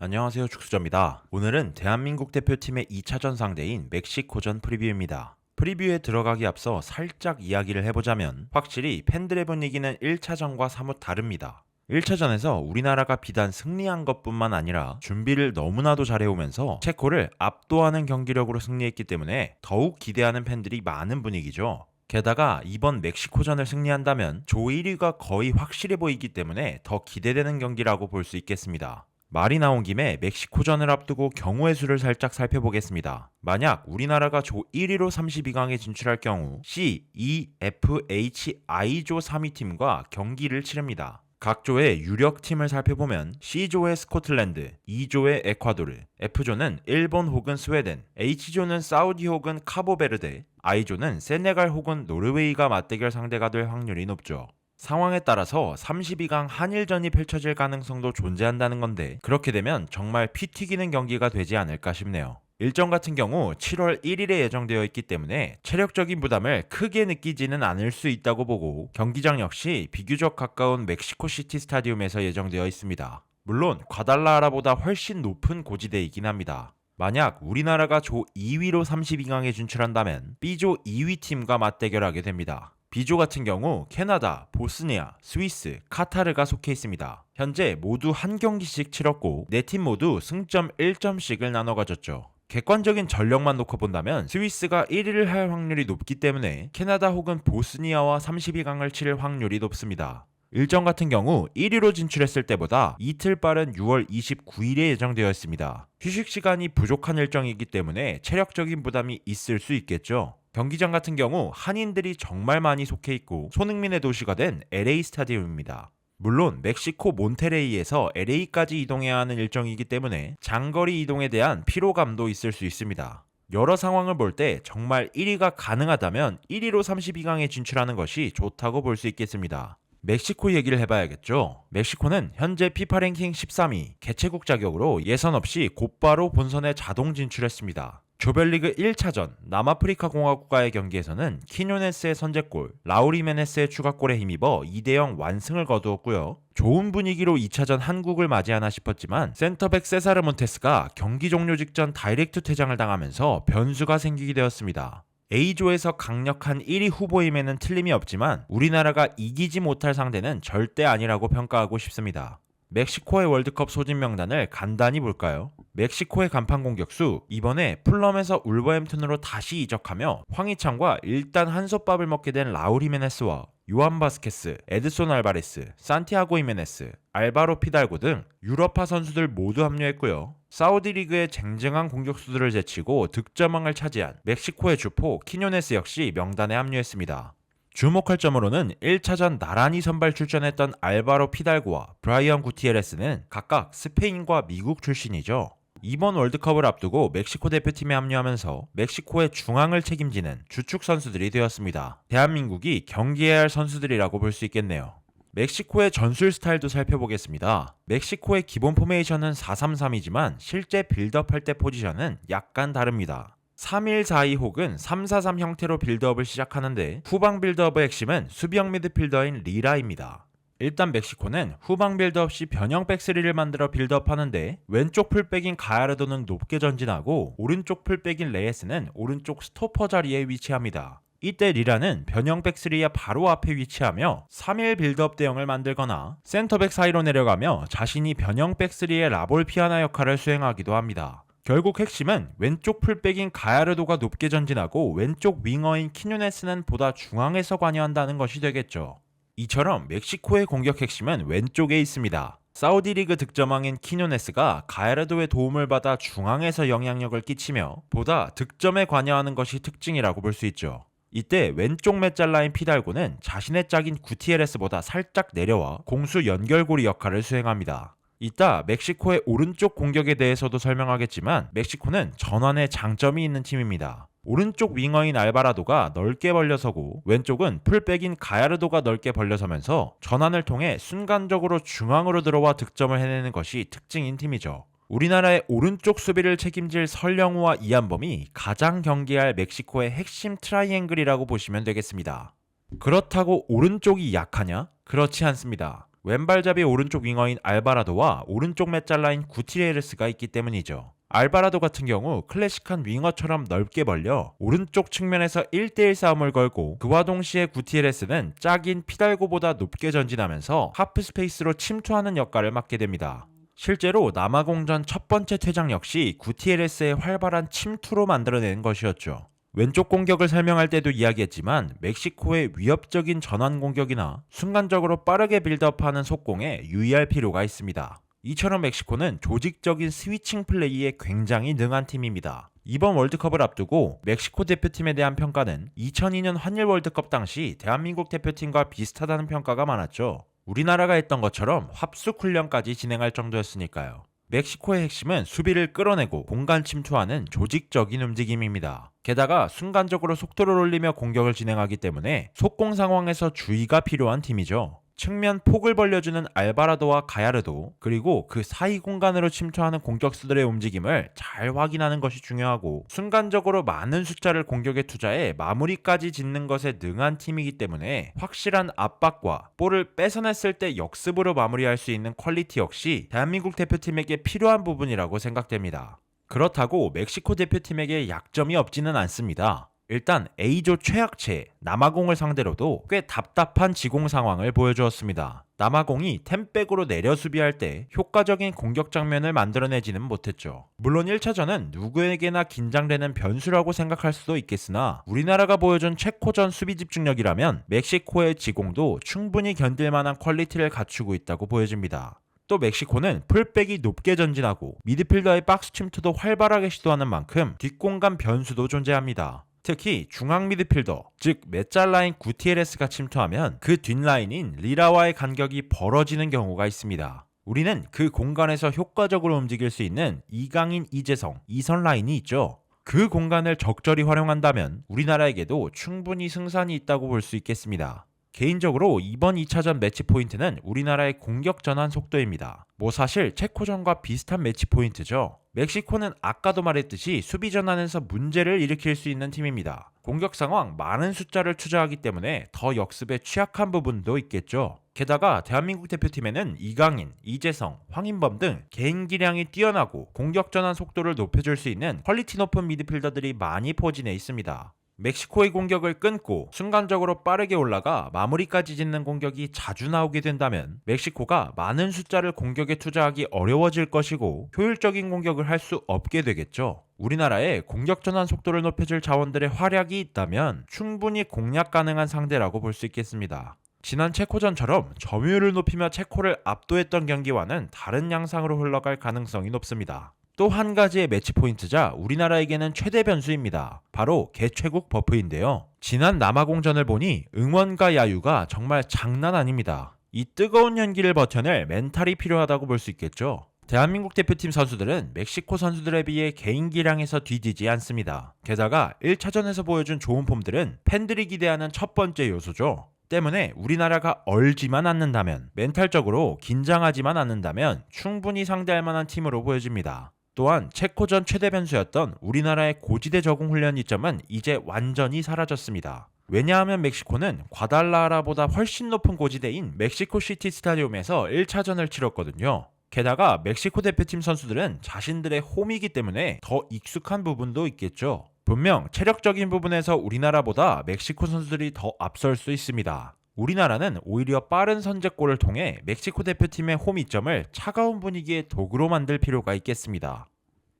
안녕하세요, 축수저입니다. 오늘은 대한민국 대표팀의 2차전 상대인 멕시코전 프리뷰입니다. 프리뷰에 들어가기 앞서 살짝 이야기를 해보자면 확실히 팬들의 분위기는 1차전과 사뭇 다릅니다. 1차전에서 우리나라가 비단 승리한 것뿐만 아니라 준비를 너무나도 잘해오면서 체코를 압도하는 경기력으로 승리했기 때문에 더욱 기대하는 팬들이 많은 분위기죠. 게다가 이번 멕시코전을 승리한다면 조 1위가 거의 확실해 보이기 때문에 더 기대되는 경기라고 볼 수 있겠습니다. 말이 나온 김에 멕시코전을 앞두고 경우의 수를 살짝 살펴보겠습니다. 만약 우리나라가 조 1위로 32강에 진출할 경우 C, E, F, H, I조 3위 팀과 경기를 치릅니다. 각 조의 유력 팀을 살펴보면 C조의 스코틀랜드, E조의 에콰도르, F조는 일본 혹은 스웨덴, H조는 사우디 혹은 카보베르데, I조는 세네갈 혹은 노르웨이가 맞대결 상대가 될 확률이 높죠. 상황에 따라서 32강 한일전이 펼쳐질 가능성도 존재한다는 건데 그렇게 되면 정말 피 튀기는 경기가 되지 않을까 싶네요. 일정 같은 경우 7월 1일에 예정되어 있기 때문에 체력적인 부담을 크게 느끼지는 않을 수 있다고 보고 경기장 역시 비교적 가까운 멕시코시티 스타디움에서 예정되어 있습니다. 물론 과달라하라보다 훨씬 높은 고지대이긴 합니다. 만약 우리나라가 조 2위로 32강에 진출한다면 B조 2위 팀과 맞대결하게 됩니다. B조 같은 경우 캐나다, 보스니아, 스위스, 카타르가 속해 있습니다. 현재 모두 한 경기씩 치렀고 4팀 모두 승점 1점씩을 나눠 가졌죠. 객관적인 전력만 놓고 본다면 스위스가 1위를 할 확률이 높기 때문에 캐나다 혹은 보스니아와 32강을 치를 확률이 높습니다. 일정 같은 경우 1위로 진출했을 때보다 이틀 빠른 6월 29일에 예정되어 있습니다. 휴식 시간이 부족한 일정이기 때문에 체력적인 부담이 있을 수 있겠죠. 경기장 같은 경우 한인들이 정말 많이 속해 있고 손흥민의 도시가 된 LA 스타디움입니다. 물론 멕시코 몬테레이에서 LA까지 이동해야 하는 일정이기 때문에 장거리 이동에 대한 피로감도 있을 수 있습니다. 여러 상황을 볼 때 정말 1위가 가능하다면 1위로 32강에 진출하는 것이 좋다고 볼 수 있겠습니다. 멕시코 얘기를 해봐야겠죠. 멕시코는 현재 피파 랭킹 13위, 개최국 자격으로 예선 없이 곧바로 본선에 자동 진출했습니다. 조별리그 1차전 남아프리카 공화국과의 경기에서는 키뇨네스의 선제골, 라우리 메네스의 추가골에 힘입어 2대0 완승을 거두었고요. 좋은 분위기로 2차전 한국을 맞이하나 싶었지만 센터백 세사르 몬테스가 경기 종료 직전 다이렉트 퇴장을 당하면서 변수가 생기게 되었습니다. A조에서 강력한 1위 후보임에는 틀림이 없지만 우리나라가 이기지 못할 상대는 절대 아니라고 평가하고 싶습니다. 멕시코의 월드컵 소집 명단을 간단히 볼까요? 멕시코의 간판 공격수, 이번에 풀럼에서 울버햄튼으로 다시 이적하며 황희찬과 일단 한솥밥을 먹게 된 라우리 메네스와 요한 바스케스, 에드손 알바레스, 산티아고 히메네스, 알바로 피달고 등 유럽파 선수들 모두 합류했고요. 사우디 리그의 쟁쟁한 공격수들을 제치고 득점왕을 차지한 멕시코의 주포 키뇨네스 역시 명단에 합류했습니다. 주목할 점으로는 1차전 나란히 선발 출전했던 알바로 피달고와 브라이언 구티에레스는 각각 스페인과 미국 출신이죠. 이번 월드컵을 앞두고 멕시코 대표팀에 합류하면서 멕시코의 중앙을 책임지는 주축 선수들이 되었습니다. 대한민국이 경기해야 할 선수들이라고 볼 수 있겠네요. 멕시코의 전술 스타일도 살펴보겠습니다. 멕시코의 기본 포메이션은 4-3-3이지만 실제 빌드업할 때 포지션은 약간 다릅니다. 3-1-4-2 혹은 3-4-3 형태로 빌드업을 시작하는데 후방 빌드업의 핵심은 수비형 미드필더인 리라입니다. 일단 멕시코는 후방 빌드업 시 변형 백스리를 만들어 빌드업하는데 왼쪽 풀백인 가야르도는 높게 전진하고 오른쪽 풀백인 레예스는 오른쪽 스토퍼 자리에 위치합니다. 이때 리라는 변형 백스리의 바로 앞에 위치하며 3-1 빌드업 대형을 만들거나 센터백 사이로 내려가며 자신이 변형 백스리의 라볼 피아나 역할을 수행하기도 합니다. 결국 핵심은 왼쪽 풀백인 가야르도가 높게 전진하고 왼쪽 윙어인 키뉴네스는 보다 중앙에서 관여한다는 것이 되겠죠. 이처럼 멕시코의 공격 핵심은 왼쪽에 있습니다. 사우디 리그 득점왕인 키뉴네스가 가야르도의 도움을 받아 중앙에서 영향력을 끼치며 보다 득점에 관여하는 것이 특징이라고 볼 수 있죠. 이때 왼쪽 메잘라인 피달고는 자신의 짝인 구티에레스보다 살짝 내려와 공수 연결고리 역할을 수행합니다. 이따 멕시코의 오른쪽 공격에 대해서도 설명하겠지만 멕시코는 전환에 장점이 있는 팀입니다. 오른쪽 윙어인 알바라도가 넓게 벌려서고 왼쪽은 풀백인 가야르도가 넓게 벌려서면서 전환을 통해 순간적으로 중앙으로 들어와 득점을 해내는 것이 특징인 팀이죠. 우리나라의 오른쪽 수비를 책임질 설령우와 이한범이 가장 경계할 멕시코의 핵심 트라이앵글이라고 보시면 되겠습니다. 그렇다고 오른쪽이 약하냐? 그렇지 않습니다. 왼발잡이 오른쪽 윙어인 알바라도와 오른쪽 맷잘라인 구티에레스가 있기 때문이죠. 알바라도 같은 경우 클래식한 윙어처럼 넓게 벌려 오른쪽 측면에서 1대1 싸움을 걸고, 그와 동시에 구티에레스는 짝인 피달고보다 높게 전진하면서 하프 스페이스로 침투하는 역할을 맡게 됩니다. 실제로 남아공전 첫 번째 퇴장 역시 구티에레스의 활발한 침투로 만들어낸 것이었죠. 왼쪽 공격을 설명할 때도 이야기했지만 멕시코의 위협적인 전환 공격이나 순간적으로 빠르게 빌드업하는 속공에 유의할 필요가 있습니다. 이처럼 멕시코는 조직적인 스위칭 플레이에 굉장히 능한 팀입니다. 이번 월드컵을 앞두고 멕시코 대표팀에 대한 평가는 2002년 한일 월드컵 당시 대한민국 대표팀과 비슷하다는 평가가 많았죠. 우리나라가 했던 것처럼 합숙 훈련까지 진행할 정도였으니까요. 멕시코의 핵심은 수비를 끌어내고 공간 침투하는 조직적인 움직임입니다. 게다가 순간적으로 속도를 올리며 공격을 진행하기 때문에 속공 상황에서 주의가 필요한 팀이죠. 측면 폭을 벌려주는 알바라도와 가야르도, 그리고 그 사이 공간으로 침투하는 공격수들의 움직임을 잘 확인하는 것이 중요하고, 순간적으로 많은 숫자를 공격에 투자해 마무리까지 짓는 것에 능한 팀이기 때문에 확실한 압박과 볼을 뺏어냈을 때 역습으로 마무리할 수 있는 퀄리티 역시 대한민국 대표팀에게 필요한 부분이라고 생각됩니다. 그렇다고 멕시코 대표팀에게 약점이 없지는 않습니다. 일단 A조 최약체 남아공을 상대로도 꽤 답답한 지공 상황을 보여주었습니다. 남아공이 템백으로 내려 수비할 때 효과적인 공격 장면을 만들어내지는 못했죠. 물론 1차전은 누구에게나 긴장되는 변수라고 생각할 수도 있겠으나, 우리나라가 보여준 체코전 수비 집중력이라면 멕시코의 지공도 충분히 견딜 만한 퀄리티를 갖추고 있다고 보여집니다. 또 멕시코는 풀백이 높게 전진하고 미드필더의 박스 침투도 활발하게 시도하는 만큼 뒷공간 변수도 존재합니다. 특히 중앙 미드필더, 즉 맷잘라인 구티에레스가 침투하면 그 뒷라인인 리라와의 간격이 벌어지는 경우가 있습니다. 우리는 그 공간에서 효과적으로 움직일 수 있는 이강인, 이재성, 이선 라인이 있죠. 그 공간을 적절히 활용한다면 우리나라에게도 충분히 승산이 있다고 볼 수 있겠습니다. 개인적으로 이번 2차전 매치 포인트는 우리나라의 공격 전환 속도입니다. 사실 체코전과 비슷한 매치 포인트죠. 멕시코는 아까도 말했듯이 수비 전환에서 문제를 일으킬 수 있는 팀입니다. 공격 상황 많은 숫자를 투자하기 때문에 더 역습에 취약한 부분도 있겠죠. 게다가 대한민국 대표팀에는 이강인, 이재성, 황인범 등 개인 기량이 뛰어나고 공격 전환 속도를 높여줄 수 있는 퀄리티 높은 미드필더들이 많이 포진해 있습니다. 멕시코의 공격을 끊고 순간적으로 빠르게 올라가 마무리까지 짓는 공격이 자주 나오게 된다면 멕시코가 많은 숫자를 공격에 투자하기 어려워질 것이고 효율적인 공격을 할 수 없게 되겠죠. 우리나라의 공격 전환 속도를 높여줄 자원들의 활약이 있다면 충분히 공략 가능한 상대라고 볼 수 있겠습니다. 지난 체코전처럼 점유율을 높이며 체코를 압도했던 경기와는 다른 양상으로 흘러갈 가능성이 높습니다. 또 한 가지의 매치 포인트자 우리나라에게는 최대 변수입니다. 바로 개최국 버프인데요. 지난 남아공전을 보니 응원과 야유가 정말 장난 아닙니다. 이 뜨거운 연기를 버텨낼 멘탈이 필요하다고 볼 수 있겠죠. 대한민국 대표팀 선수들은 멕시코 선수들에 비해 개인 기량에서 뒤지지 않습니다. 게다가 1차전에서 보여준 좋은 폼들은 팬들이 기대하는 첫 번째 요소죠. 때문에 우리나라가 얼지만 않는다면, 멘탈적으로 긴장하지만 않는다면 충분히 상대할 만한 팀으로 보여집니다. 또한 체코전 최대 변수였던 우리나라의 고지대 적응 훈련 이점은 이제 완전히 사라졌습니다. 왜냐하면 멕시코는 과달라하라보다 훨씬 높은 고지대인 멕시코시티 스타디움에서 1차전을 치렀거든요. 게다가 멕시코 대표팀 선수들은 자신들의 홈이기 때문에 더 익숙한 부분도 있겠죠. 분명 체력적인 부분에서 우리나라보다 멕시코 선수들이 더 앞설 수 있습니다. 우리나라는 오히려 빠른 선제골을 통해 멕시코 대표팀의 홈 이점을 차가운 분위기의 도구로 만들 필요가 있겠습니다.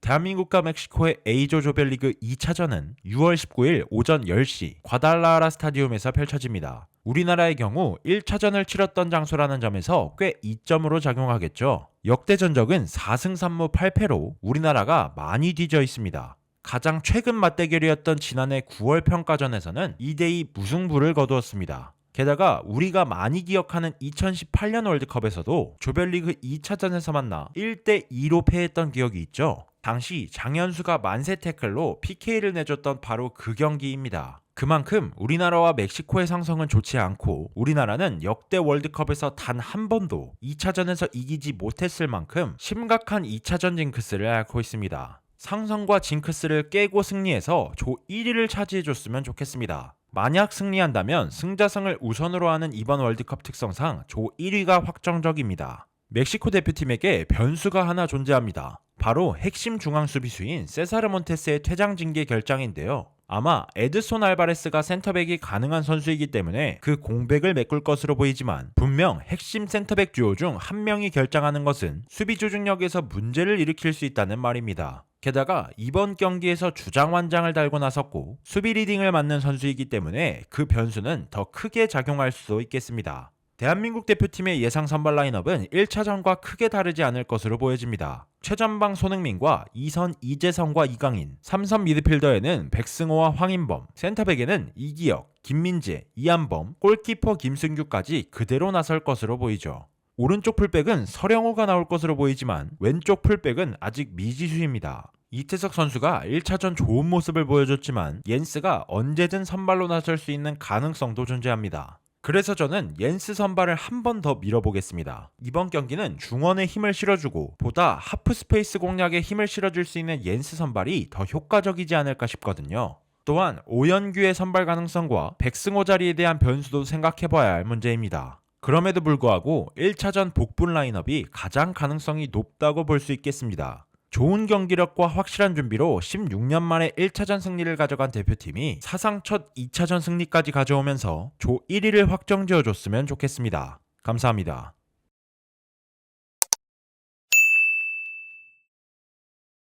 대한민국과 멕시코의 A조 조별리그 2차전은 6월 19일 오전 10시 과달라하라 스타디움에서 펼쳐집니다. 우리나라의 경우 1차전을 치렀던 장소라는 점에서 꽤 이점으로 작용하겠죠. 역대 전적은 4승 3무 8패로 우리나라가 많이 뒤져 있습니다. 가장 최근 맞대결이었던 지난해 9월 평가전에서는 2대2 무승부를 거두었습니다. 게다가 우리가 많이 기억하는 2018년 월드컵에서도 조별리그 2차전에서 만나 1대2로 패했던 기억이 있죠. 당시 장현수가 만세 태클로 PK를 내줬던 바로 그 경기입니다. 그만큼 우리나라와 멕시코의 상성은 좋지 않고 우리나라는 역대 월드컵에서 단 한 번도 2차전에서 이기지 못했을 만큼 심각한 2차전 징크스를 앓고 있습니다. 상성과 징크스를 깨고 승리해서 조 1위를 차지해줬으면 좋겠습니다. 만약 승리한다면 승자승을 우선으로 하는 이번 월드컵 특성상 조 1위가 확정적입니다. 멕시코 대표팀에게 변수가 하나 존재합니다. 바로 핵심 중앙 수비수인 세사르 몬테스의 퇴장 징계 결장인데요. 아마 에드손 알바레스가 센터백이 가능한 선수이기 때문에 그 공백을 메꿀 것으로 보이지만 분명 핵심 센터백 듀오 중 한 명이 결장하는 것은 수비 조직력에서 문제를 일으킬 수 있다는 말입니다. 게다가 이번 경기에서 주장 완장을 달고 나섰고 수비 리딩을 맡는 선수이기 때문에 그 변수는 더 크게 작용할 수도 있겠습니다. 대한민국 대표팀의 예상 선발 라인업은 1차전과 크게 다르지 않을 것으로 보여집니다. 최전방 손흥민과 2선 이재성과 이강인, 3선 미드필더에는 백승호와 황인범, 센터백에는 이기혁, 김민재, 이한범, 골키퍼 김승규까지 그대로 나설 것으로 보이죠. 오른쪽 풀백은 서령우가 나올 것으로 보이지만 왼쪽 풀백은 아직 미지수입니다. 이태석 선수가 1차전 좋은 모습을 보여줬지만 옌스가 언제든 선발로 나설 수 있는 가능성도 존재합니다. 그래서 저는 옌스 선발을 한 번 더 밀어보겠습니다. 이번 경기는 중원에 힘을 실어주고 보다 하프 스페이스 공략에 힘을 실어줄 수 있는 옌스 선발이 더 효과적이지 않을까 싶거든요. 또한 오연규의 선발 가능성과 백승호 자리에 대한 변수도 생각해봐야 할 문제입니다. 그럼에도 불구하고 1차전 복분 라인업이 가장 가능성이 높다고 볼 수 있겠습니다. 좋은 경기력과 확실한 준비로 16년 만에 1차전 승리를 가져간 대표팀이 사상 첫 2차전 승리까지 가져오면서 조 1위를 확정지어줬으면 좋겠습니다. 감사합니다.